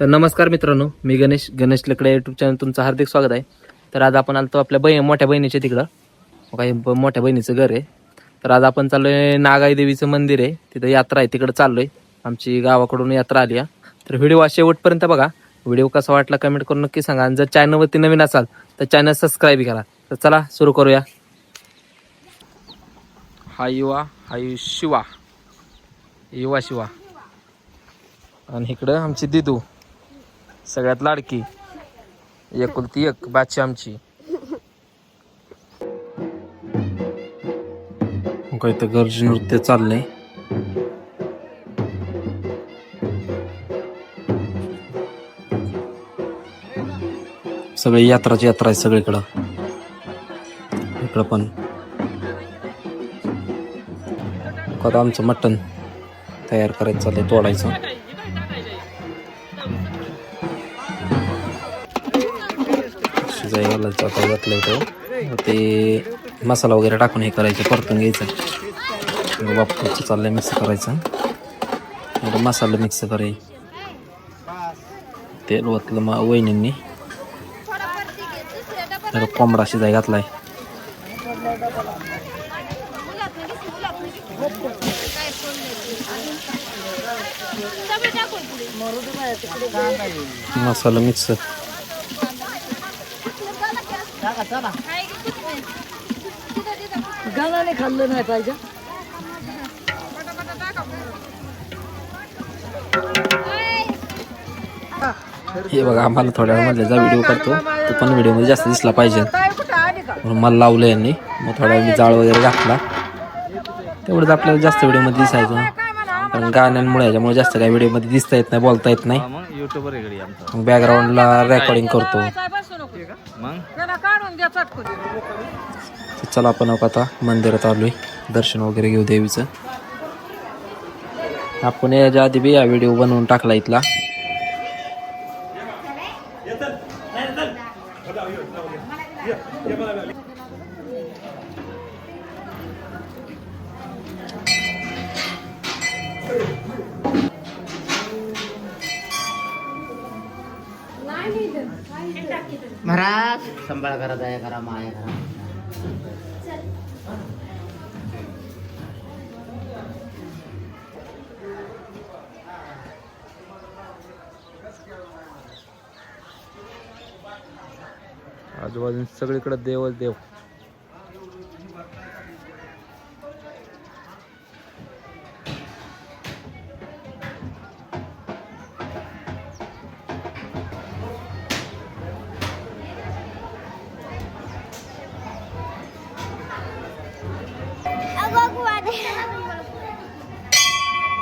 तर नमस्कार मित्रांनो, मी गणेश लकडे यूट्यूब चॅनल तुमचं हार्दिक स्वागत आहे. तर आज आपण आलतो आपल्या मोठ्या बहिणीच्या तिकडं, काही मोठ्या बहिणीचं घर आहे. तर आज आपण चाललोय नागाई देवीचं मंदिर आहे, तिथं यात्रा आहे, तिकडं चाललोय. आमची गावाकडून यात्रा आली आहे. तर व्हिडिओ शेवटपर्यंत बघा. व्हिडिओ कसा वाटला कमेंट करून नक्की सांगा, आणि जर चॅनलवरती नवीन असाल तर चॅनल सबस्क्राईब करा. तर चला सुरू करूया. हा शिवा आणि इकडं आमची दिदू, सगळ्यात लाडकी, एकुलती एक बाची आमची. इथं गर्ज नृत्य चाललंय. सगळी यात्रा आहे सगळीकडं. इकडं पण आता आमचं मटण तयार करायचं चाललंय, तोडायचं. शिजाई घालायचं आता घातलं होतं ते, मसाला वगैरे टाकून हे करायचं, परतून घ्यायचं. वापरायचं चाललंय, मिक्स करायचं. मसाला मिक्स करायचं. तेल ओतलं वहिनींनी. कोंबडा शिजाई घातलाय. मसाला मिक्स. गावाने खाल्लं नाही पाहिजे. हे बघा, आम्हाला थोड्या वेळ मधल्याचा व्हिडिओ करतो, तो पण व्हिडिओमध्ये जास्त दिसला पाहिजे म्हणून मला लावलं यांनी. मग थोड्या वेळ मी जाळ वगैरे घातला, तेवढंच आपल्याला जास्त व्हिडिओमध्ये दिसायचं. पण गाण्यांमुळे ह्याच्यामुळे जास्त काही व्हिडिओमध्ये दिसता येत नाही, बोलता येत नाही. मग बॅकग्राऊंडला रेकॉर्डिंग करतो. चला आपण आता मंदिरात आलोय, दर्शन वगैरे घेऊ देवीचं. आपण याच्या आधी बी हा व्हिडिओ बनवून टाकला इथला. महाराज संभाळ करा, दया करा, माया करा. आजूबाजून सगळीकडे देवच देव.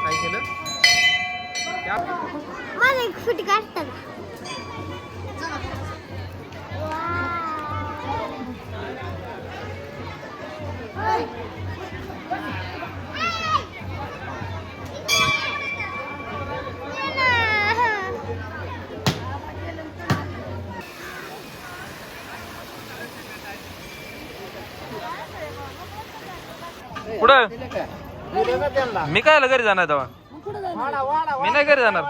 काय केलं? मला एक फुटी काढतात. कुठं मी कायला घरी जाणार तेव्हा? मी नाही घरी जाणार.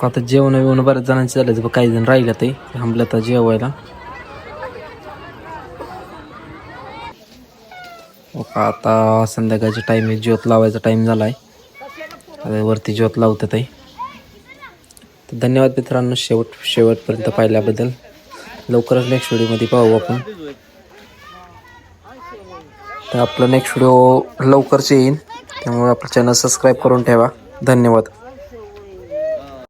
आता जेवण बिवणं बऱ्याच जणांचे झालं, काही जण राहिलं ते थांबलं तर जेवायला. आता संध्याकाळचा टाइम आहे, ज्योत लावायचा टाइम झालाय. वरती ज्योत लावतात आहे. तर धन्यवाद मित्रांनो शेवटपर्यंत पाहिल्याबद्दल. लवकरच नेक्स्ट व्हिडिओमध्ये पाहू आपण. तर आपला नेक्स्ट व्हिडिओ लवकरच येईल, त्यामुळे आपलं चॅनल सबस्क्राईब करून ठेवा. धन्यवाद.